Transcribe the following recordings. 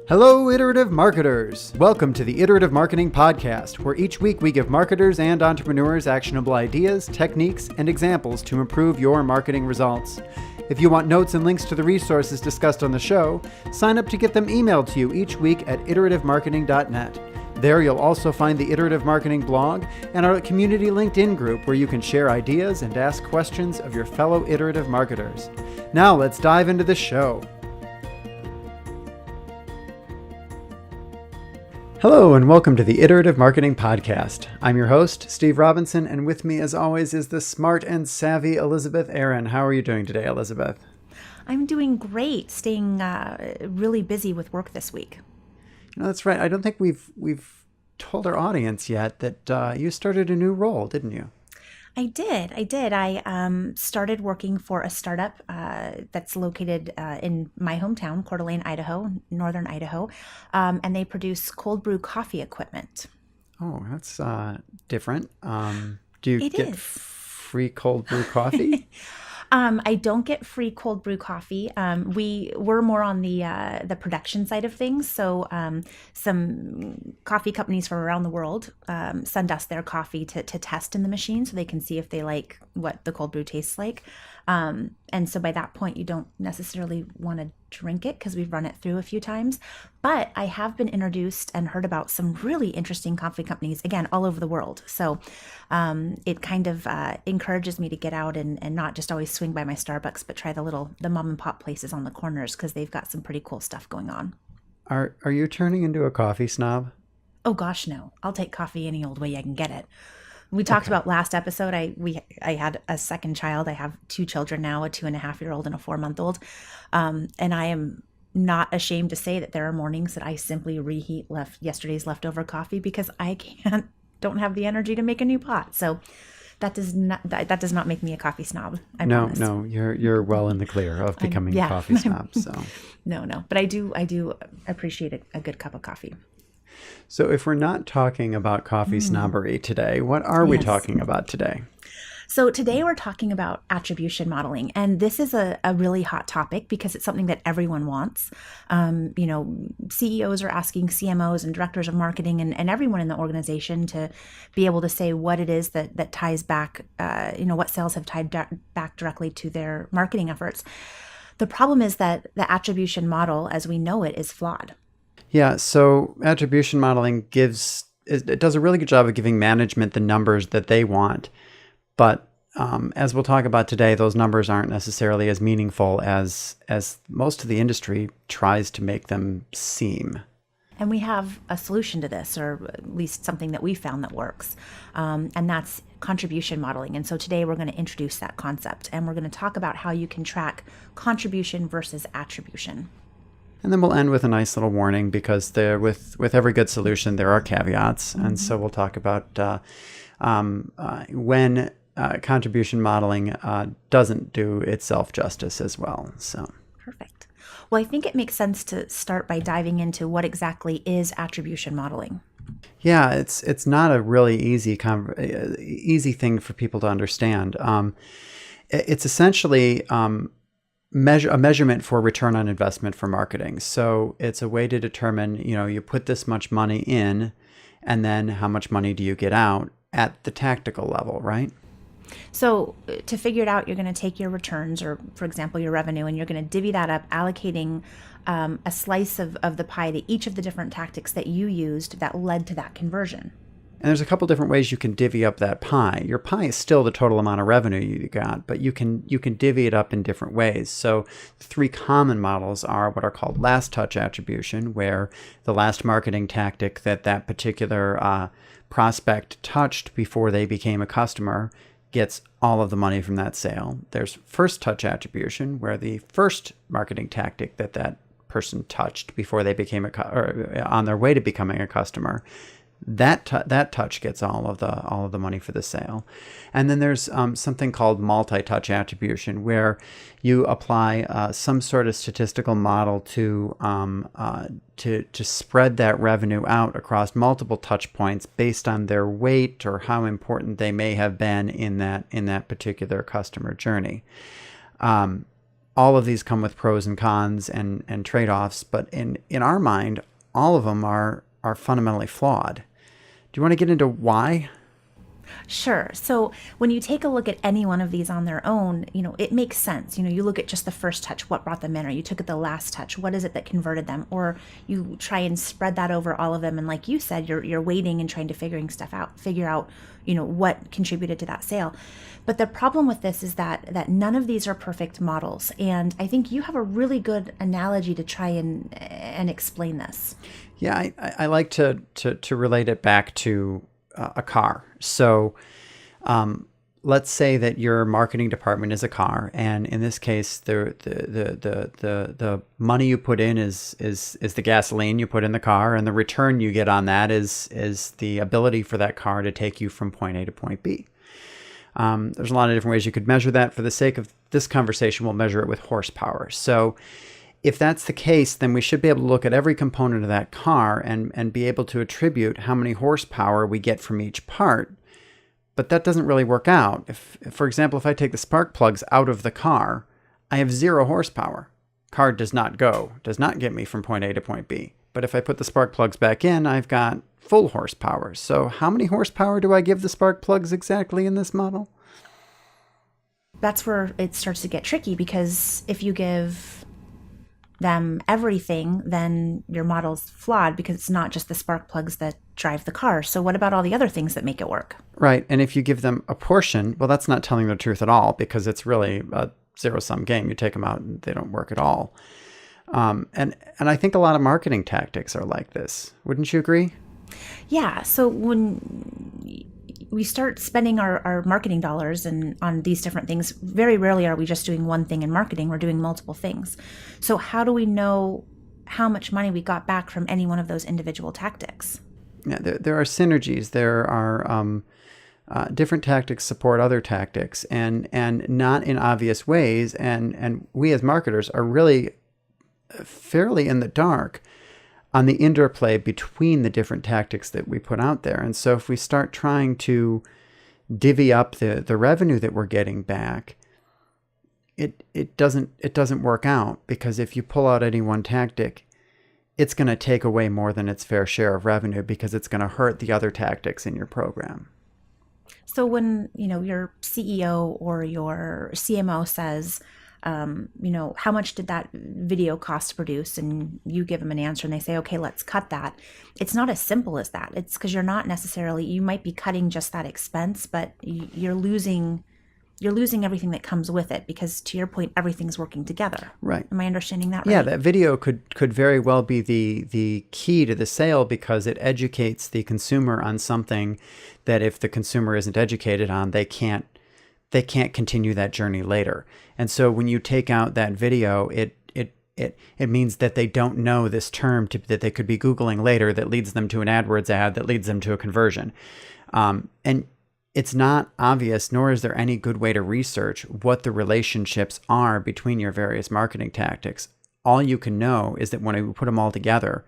Hello, Iterative Marketers! Welcome to the Iterative Marketing Podcast, where each week we give marketers and entrepreneurs actionable ideas, techniques, and examples to improve your marketing results. If you want notes and links to the resources discussed on the show, sign up to get them emailed to you each week at iterativemarketing.net. There you'll also find the Iterative Marketing blog and our community LinkedIn group where you can share ideas and ask questions of your fellow iterative marketers. Now let's dive into the show. Hello and welcome to the Iterative Marketing Podcast. I'm your host, Steve Robinson, and with me as always is the smart and savvy Elizabeth Aaron. How are you doing today, Elizabeth? I'm doing great, staying really busy with work this week. That's right. I don't think we've told our audience yet that you started a new role, didn't you? I did. I started working for a startup that's located in my hometown, Coeur d'Alene, Idaho, northern Idaho, and they produce cold brew coffee equipment. Oh, that's different. Do you It get is. free cold brew coffee? I don't get free cold brew coffee. We're more on the production side of things. So some coffee companies from around the world send us their coffee to test in the machine so they can see if they like what the cold brew tastes like. And so by that point, you don't necessarily want to drink it because we've run it through a few times. But I have been introduced and heard about some really interesting coffee companies, again, all over the world. So it kind of encourages me to get out and not just always swing by my Starbucks, but try the mom and pop places on the corners because they've got some pretty cool stuff going on. Are you turning into a coffee snob? Oh gosh, no. I'll take coffee any old way I can get it. We talked about last episode. I had a second child. I have two children now, a 2.5-year-old and a 4-month-old. And I am not ashamed to say that there are mornings that I simply reheat yesterday's leftover coffee because I don't have the energy to make a new pot. So that does not make me a coffee snob. I promise. No, you're well in the clear of becoming a coffee snob. So No, but I do appreciate a good cup of coffee. So if we're not talking about coffee snobbery today, what are we talking about today? So today we're talking about attribution modeling, and this is a really hot topic because it's something that everyone wants. CEOs are asking CMOs and directors of marketing and everyone in the organization to be able to say what it is that ties back, what sales have tied back directly to their marketing efforts. The problem is that the attribution model, as we know it, is flawed. Yeah, so attribution modeling it does a really good job of giving management the numbers that they want. But as we'll talk about today, those numbers aren't necessarily as meaningful as most of the industry tries to make them seem. And we have a solution to this, or at least something that we found that works, and that's contribution modeling. And so today we're going to introduce that concept, and we're going to talk about how you can track contribution versus attribution. And then we'll end with a nice little warning because with every good solution, there are caveats. And so we'll talk about when contribution modeling doesn't do itself justice as well. So Perfect. Well, I think it makes sense to start by diving into what exactly is attribution modeling. yeah, it's not a really easy thing for people to understand. It's essentially a measurement for return on investment for marketing. So it's a way to determine, you put this much money in, and then how much money do you get out at the tactical level, right? So to figure it out, you're going to take your returns, or for example, your revenue, and you're going to divvy that up, allocating a slice of the pie to each of the different tactics that you used that led to that conversion. And there's a couple different ways you can divvy up that pie. Your pie is still the total amount of revenue you got, but you can divvy it up in different ways. So the three common models are what are called last touch attribution, where the last marketing tactic that particular prospect touched before they became a customer gets all of the money from that sale. There's first touch attribution, where the first marketing tactic that person touched before they became or on their way to becoming a customer, that touch gets all of the money for the sale. And then there's something called multi-touch attribution, where you apply some sort of statistical model to spread that revenue out across multiple touch points based on their weight or how important they may have been in that particular customer journey. all of these come with pros and cons and trade-offs, but in our mind, all of them are fundamentally flawed. Do you want to get into why? Sure. So when you take a look at any one of these on their own, it makes sense. You look at just the first touch, what brought them in, or you took at the last touch, what is it that converted them? Or you try and spread that over all of them. And like you said, you're waiting and trying to figure out, what contributed to that sale. But the problem with this is that none of these are perfect models. And I think you have a really good analogy to try and explain this. Yeah, I like to relate it back to a car. So let's say that your marketing department is a car, and in this case, the money you put in is the gasoline you put in the car, and the return you get on that is the ability for that car to take you from point A to point B. There's a lot of different ways you could measure that. For the sake of this conversation, we'll measure it with horsepower. So if that's the case, then we should be able to look at every component of that car and be able to attribute how many horsepower we get from each part. But that doesn't really work out. For example, if I take the spark plugs out of the car, I have 0 horsepower. Car does not get me from point A to point B. But if I put the spark plugs back in, I've got full horsepower. So how many horsepower do I give the spark plugs exactly in this model? That's where it starts to get tricky, because if you give them everything, then your model's flawed, because it's not just the spark plugs that drive the car. So what about all the other things that make it work? Right. And if you give them a portion, well, that's not telling the truth at all, because it's really a zero-sum game. You take them out and they don't work at all. And I think a lot of marketing tactics are like this. Wouldn't you agree? Yeah. So when we start spending our marketing dollars and on these different things, very rarely are we just doing one thing in marketing. We're doing multiple things. So how do we know how much money we got back from any one of those individual tactics? Yeah, there are synergies. There are different tactics support other tactics, and not in obvious ways. And we as marketers are really fairly in the dark on the interplay between the different tactics that we put out there. And so if we start trying to divvy up the revenue that we're getting back, it doesn't work out, because if you pull out any one tactic, it's going to take away more than its fair share of revenue, because it's going to hurt the other tactics in your program. So when your CEO or your CMO says, how much did that video cost to produce? And you give them an answer and they say, okay, let's cut that. It's not as simple as that. It's because you might be cutting just that expense, but you're losing everything that comes with it, because to your point, everything's working together. Right. Am I understanding that right? Yeah, that video could very well be the key to the sale, because it educates the consumer on something that if the consumer isn't educated on, they can't continue that journey later. And so when you take out that video, it means that they don't know this term that they could be Googling later that leads them to an AdWords ad that leads them to a conversion. And it's not obvious, nor is there any good way to research what the relationships are between your various marketing tactics. All you can know is that when I put them all together,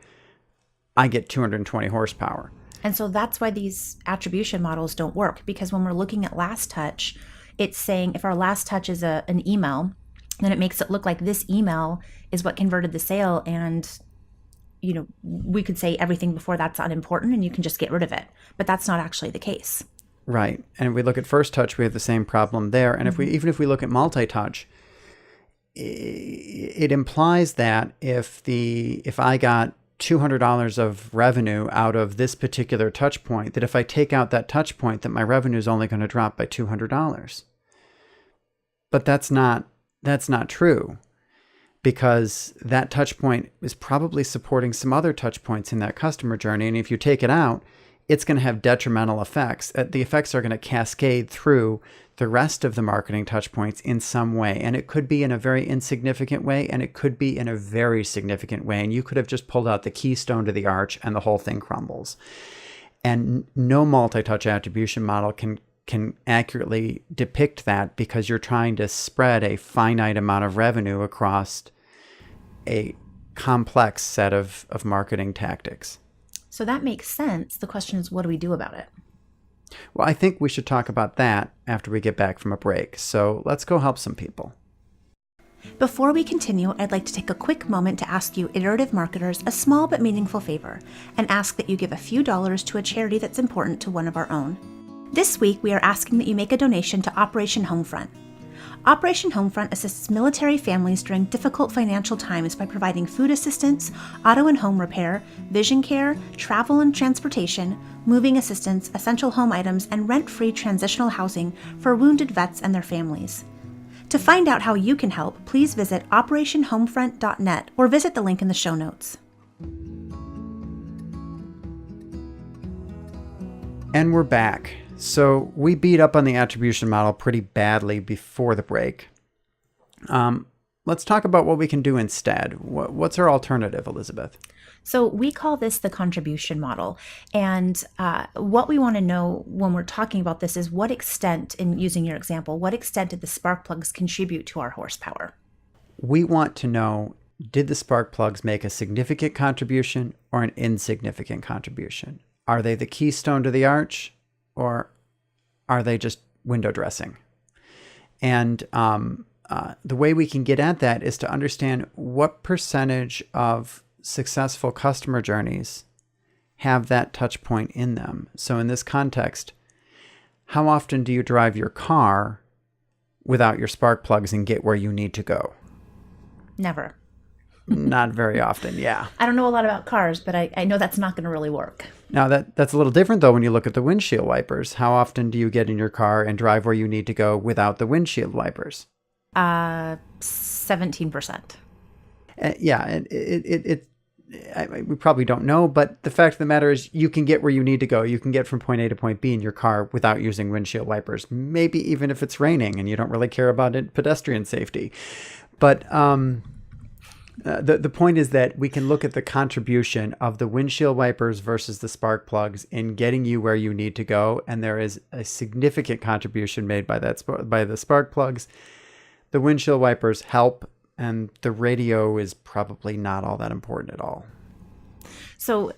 I get 220 horsepower. And so that's why these attribution models don't work, because when we're looking at last touch, it's saying if our last touch is an email, then it makes it look like this email is what converted the sale. And, we could say everything before that's unimportant and you can just get rid of it. But that's not actually the case. Right. And if we look at first touch, we have the same problem there. And even if we look at multi-touch, it implies that if I got $200 of revenue out of this particular touch point, that if I take out that touch point, that my revenue is only going to drop by $200. But that's not true, because that touch point is probably supporting some other touch points in that customer journey. And if you take it out, it's going to have detrimental effects. The effects are going to cascade through the rest of the marketing touch points in some way. And it could be in a very insignificant way, and it could be in a very significant way. And you could have just pulled out the keystone to the arch and the whole thing crumbles. And no multi-touch attribution model can accurately depict that, because you're trying to spread a finite amount of revenue across a complex set of marketing tactics. So that makes sense. The question is, what do we do about it? Well, I think we should talk about that after we get back from a break. So let's go help some people. Before we continue, I'd like to take a quick moment to ask you iterative marketers a small but meaningful favor and ask that you give a few dollars to a charity that's important to one of our own. This week, we are asking that you make a donation to Operation Homefront. Operation Homefront assists military families during difficult financial times by providing food assistance, auto and home repair, vision care, travel and transportation, moving assistance, essential home items, and rent-free transitional housing for wounded vets and their families. To find out how you can help, please visit operationhomefront.net or visit the link in the show notes. And we're back. So we beat up on the attribution model pretty badly before the break. Let's talk about what we can do instead. What's our alternative, Elizabeth? So we call this the contribution model. And what we want to know when we're talking about this is what extent, in using your example, what extent did the spark plugs contribute to our horsepower? We want to know, did the spark plugs make a significant contribution or an insignificant contribution? Are they the keystone to the arch, or are they just window dressing? And the way we can get at that is to understand what percentage of successful customer journeys have that touch point in them. So in this context, how often do you drive your car without your spark plugs and get where you need to go? Never. Not very often, yeah. I don't know a lot about cars, but I know that's not going to really work. Now, that's a little different, though, when you look at the windshield wipers. How often do you get in your car and drive where you need to go without the windshield wipers? 17%. Yeah, we probably don't know, but the fact of the matter is you can get where you need to go. You can get from point A to point B in your car without using windshield wipers, maybe even if it's raining and you don't really care about pedestrian safety. But the point is that we can look at the contribution of the windshield wipers versus the spark plugs in getting you where you need to go, and there is a significant contribution made by the spark plugs. The windshield wipers help, and the radio is probably not all that important at all. So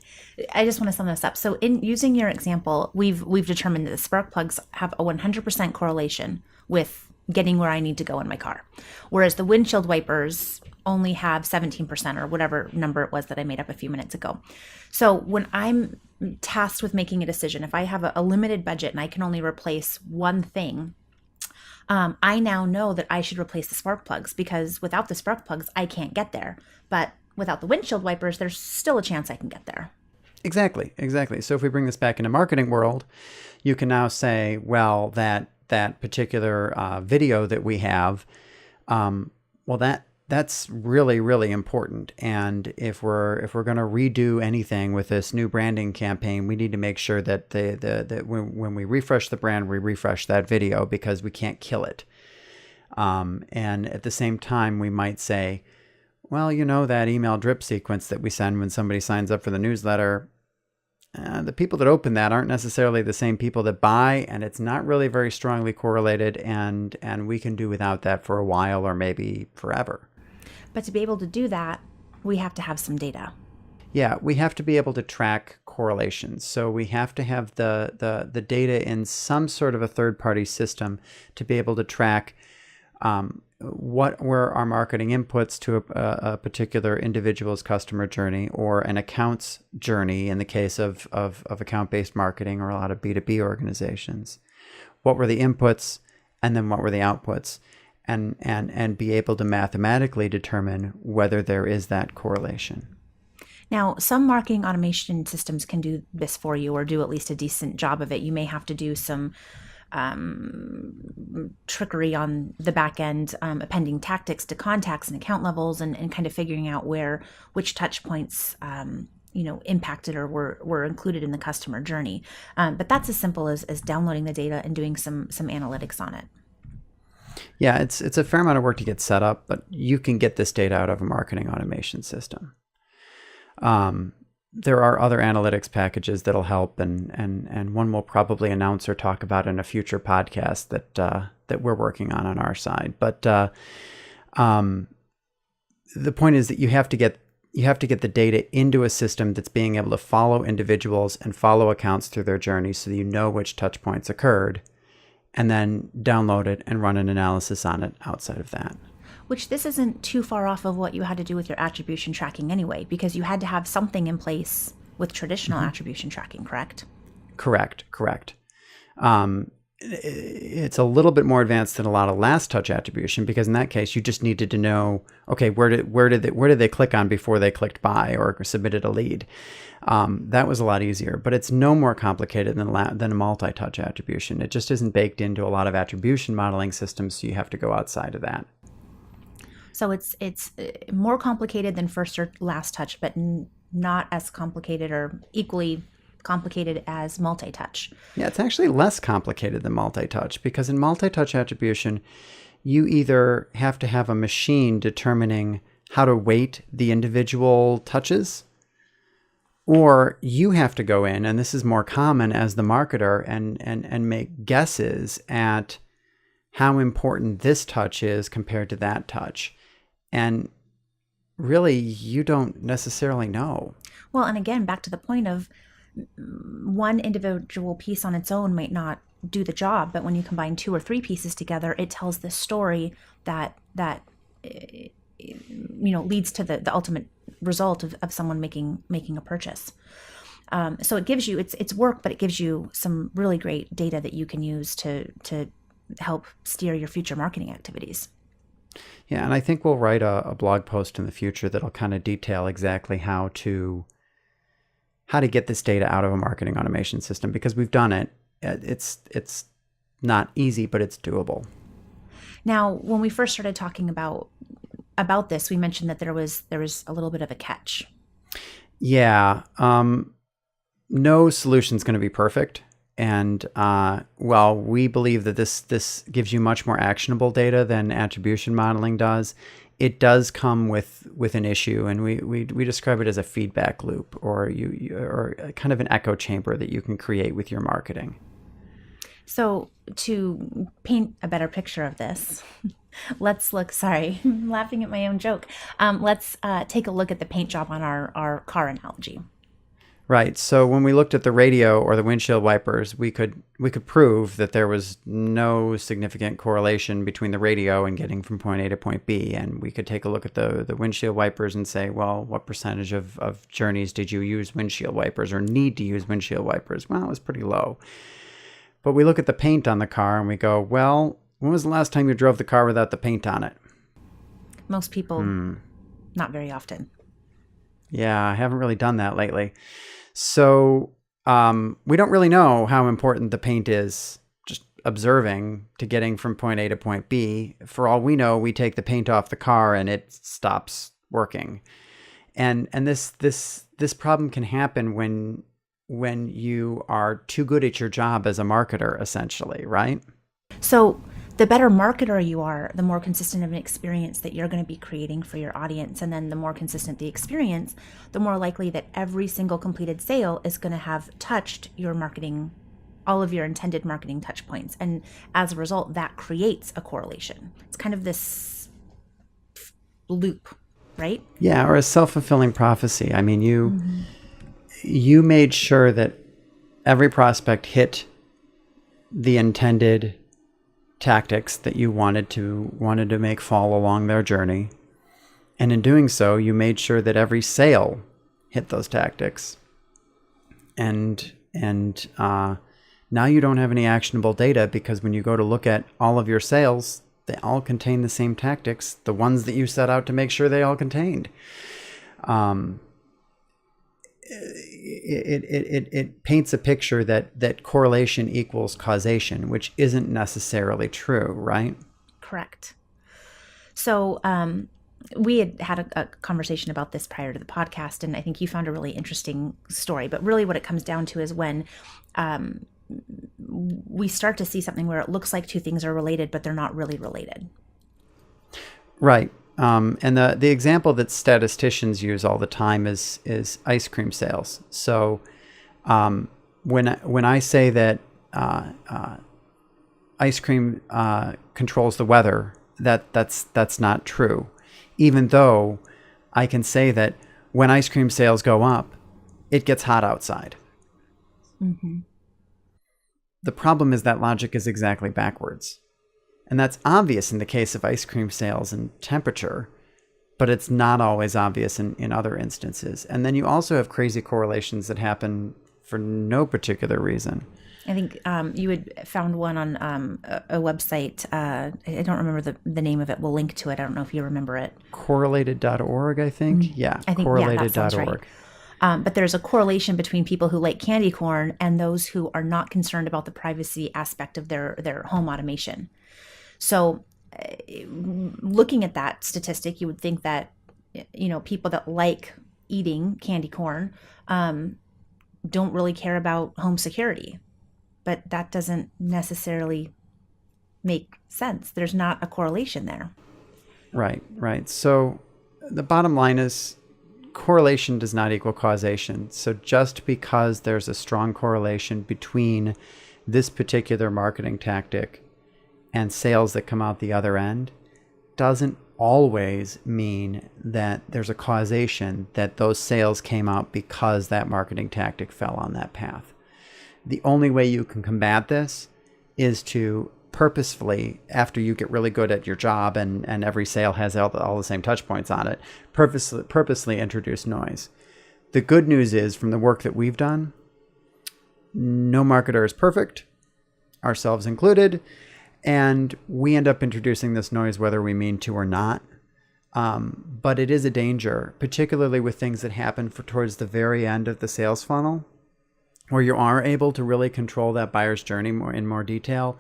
I just want to sum this up. So in using your example, we've determined that the spark plugs have a 100% correlation with getting where I need to go in my car, whereas the windshield wipers only have 17% or whatever number it was that I made up a few minutes ago. So when I'm tasked with making a decision, if I have a limited budget and I can only replace one thing, I now know that I should replace the spark plugs, because without the spark plugs, I can't get there. But without the windshield wipers, there's still a chance I can get there. Exactly. So if we bring this back into marketing world, you can now say, well, that particular video that we have, that's really, really important. And if we're going to redo anything with this new branding campaign, we need to make sure that that when we refresh the brand, we refresh that video, because we can't kill it. And at the same time, we might say, well, that email drip sequence that we send when somebody signs up for the newsletter, the people that open that aren't necessarily the same people that buy, and it's not really very strongly correlated, and we can do without that for a while or maybe forever. But to be able to do that, we have to have some data. Yeah, we have to be able to track correlations. So we have to have the data in some sort of a third-party system to be able to track what were our marketing inputs to a particular individual's customer journey or an account's journey in the case of account-based marketing or a lot of B2B organizations. What were the inputs, and then what were the outputs? And be able to mathematically determine whether there is that correlation. Now, some marketing automation systems can do this for you, or do at least a decent job of it. You may have to do some trickery on the back end, appending tactics to contacts and account levels, and kind of figuring out which touch points impacted or were included in the customer journey. But that's as simple as downloading the data and doing some analytics on it. Yeah, it's a fair amount of work to get set up, but you can get this data out of a marketing automation system. There are other analytics packages that'll help, and one we'll probably announce or talk about in a future podcast that we're working on our side. But the point is that you have to get the data into a system that's being able to follow individuals and follow accounts through their journey, so that you know which touch points occurred, and then download it and run an analysis on it outside of that. Which this isn't too far off of what you had to do with your attribution tracking anyway, because you had to have something in place with traditional attribution tracking, correct? Correct. It's a little bit more advanced than a lot of last touch attribution, because in that case, you just needed to know, okay, where did they click on before they clicked buy or submitted a lead? That was a lot easier, but it's no more complicated than a multi-touch attribution. It just isn't baked into a lot of attribution modeling systems, so you have to go outside of that. So it's more complicated than first or last touch, but not as complicated or equally complicated as multi-touch. Yeah, it's actually less complicated than multi-touch, because in multi-touch attribution, you either have to have a machine determining how to weight the individual touches, or you have to go in, and this is more common as the marketer, and make guesses at how important this touch is compared to that touch. And really, you don't necessarily know. Well, and again, back to the point of one individual piece on its own might not do the job, but when you combine 2 or 3 pieces together, it tells this story that leads to the ultimate result of someone making a purchase. So it gives you it's work, but it gives you some really great data that you can use to help steer your future marketing activities. Yeah, and I think we'll write a blog post in the future that'll kind of detail exactly how to get this data out of a marketing automation system, because we've done it. It's not easy, but it's doable. Now, when we first started talking about this, we mentioned that there was a little bit of a catch. Yeah, no solution's going to be perfect. And while we believe that this gives you much more actionable data than attribution modeling does, it does come with an issue, and we describe it as a feedback loop, or or kind of an echo chamber that you can create with your marketing. So to paint a better picture of this, let's look. Sorry, I'm laughing at my own joke. Let's take a look at the paint job on our car analogy. Right. So when we looked at the radio or the windshield wipers, we could prove that there was no significant correlation between the radio and getting from point A to point B. And we could take a look at the windshield wipers and say, well, what percentage of journeys did you use windshield wipers or need to use windshield wipers? Well, it was pretty low. But we look at the paint on the car and we go, well, when was the last time you drove the car without the paint on it? Most people, not very often. Yeah, I haven't really done that lately. So we don't really know how important the paint is, just observing, to getting from point A to point B. For all we know, we take the paint off the car and it stops working. And this problem can happen when you are too good at your job as a marketer, essentially, right? So the better marketer you are, the more consistent of an experience that you're going to be creating for your audience. And then the more consistent the experience, the more likely that every single completed sale is going to have touched your marketing, all of your intended marketing touch points. And as a result, that creates a correlation. It's kind of this loop, right? Yeah, or a self-fulfilling prophecy. I mean, you made sure that every prospect hit the intended tactics that you wanted to make fall along their journey, and in doing so, you made sure that every sale hit those tactics. And now you don't have any actionable data, because when you go to look at all of your sales, they all contain the same tactics, the ones that you set out to make sure they all contained. It paints a picture that correlation equals causation, which isn't necessarily true, right? Correct. So we had a conversation about this prior to the podcast, and I think you found a really interesting story. But really what it comes down to is when we start to see something where it looks like two things are related, but they're not really related. Right. And the example that statisticians use all the time is ice cream sales. So when I say that ice cream controls the weather, that's not true. Even though I can say that when ice cream sales go up, it gets hot outside. Mm-hmm. The problem is that logic is exactly backwards. And that's obvious in the case of ice cream sales and temperature, but it's not always obvious in other instances. And then you also have crazy correlations that happen for no particular reason. I think you had found one on a website. I don't remember the name of it. We'll link to it. I don't know if you remember it. Correlated.org, I think. Mm-hmm. Yeah, I think, correlated.org. Yeah, that sounds right. But there's a correlation between people who like candy corn and those who are not concerned about the privacy aspect of their home automation. So looking at that statistic, you would think that, people that like eating candy corn don't really care about home security. But that doesn't necessarily make sense. There's not a correlation there. Right. So the bottom line is correlation does not equal causation. So just because there's a strong correlation between this particular marketing tactic and sales that come out the other end doesn't always mean that there's a causation that those sales came out because that marketing tactic fell on that path. The only way you can combat this is to purposefully, after you get really good at your job and every sale has all the same touch points on it, purposely introduce noise. The good news is, from the work that we've done, no marketer is perfect, ourselves included, and we end up introducing this noise whether we mean to or not. But it is a danger, particularly with things that happen towards the very end of the sales funnel, where you are able to really control that buyer's journey in more detail.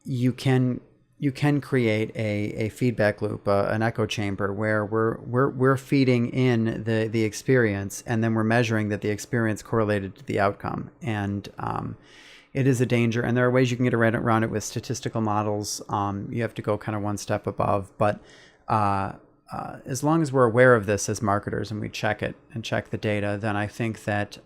You can create a feedback loop, an echo chamber, where we're feeding in the experience, and then we're measuring that the experience correlated to the outcome. And it is a danger, and there are ways you can get around it with statistical models. You have to go kind of one step above, but as long as we're aware of this as marketers and we check it and check the data, then I think that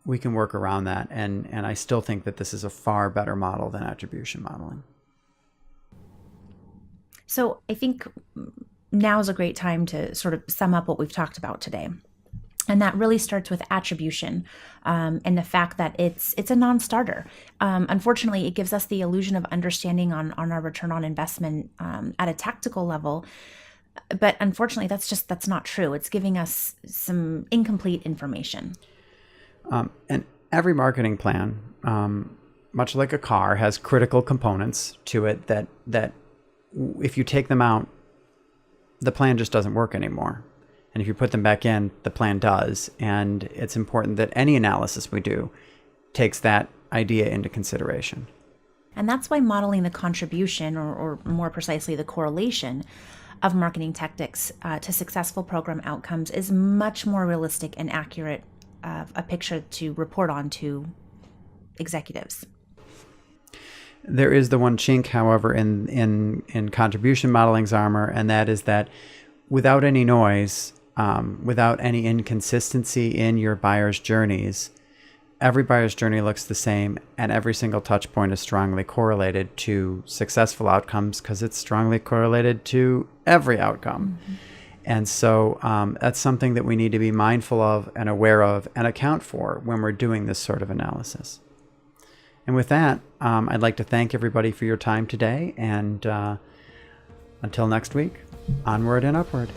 we can work around that. And I still think that this is a far better model than attribution modeling. So I think now is a great time to sort of sum up what we've talked about today. And that really starts with attribution and the fact that it's a non-starter. Unfortunately, it gives us the illusion of understanding on our return on investment at a tactical level. But unfortunately, that's not true. It's giving us some incomplete information. And every marketing plan, much like a car, has critical components to it that if you take them out, the plan just doesn't work anymore. And if you put them back in, the plan does. And it's important that any analysis we do takes that idea into consideration. And that's why modeling the contribution, or more precisely the correlation of marketing tactics to successful program outcomes, is much more realistic and accurate a picture to report on to executives. There is the one chink, however, in contribution modeling's armor, and that is that without any noise, without any inconsistency in your buyer's journeys, every buyer's journey looks the same, and every single touch point is strongly correlated to successful outcomes because it's strongly correlated to every outcome. Mm-hmm. And so that's something that we need to be mindful of and aware of and account for when we're doing this sort of analysis. And with that, I'd like to thank everybody for your time today. And until next week, onward and upward.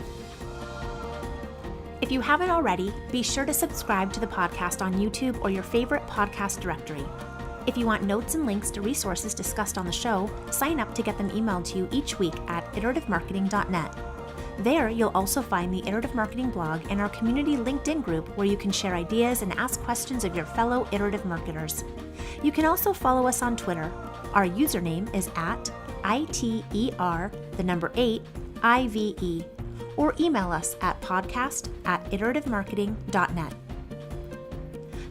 If you haven't already, be sure to subscribe to the podcast on YouTube or your favorite podcast directory. If you want notes and links to resources discussed on the show, sign up to get them emailed to you each week at iterative-marketing.net. There, you'll also find the Iterative Marketing blog and our community LinkedIn group where you can share ideas and ask questions of your fellow iterative marketers. You can also follow us on Twitter. Our username is @ITER8IVE, or email us at podcast@iterative-marketing.net.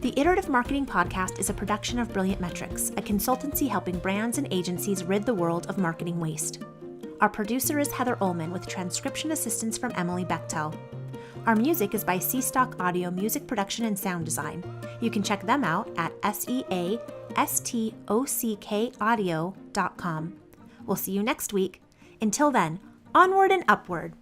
The Iterative Marketing Podcast is a production of Brilliant Metrics, a consultancy helping brands and agencies rid the world of marketing waste. Our producer is Heather Ullman with transcription assistance from Emily Bechtel. Our music is by C-Stock Audio Music Production and Sound Design. You can check them out at seastockaudio.com. We'll see you next week. Until then, onward and upward.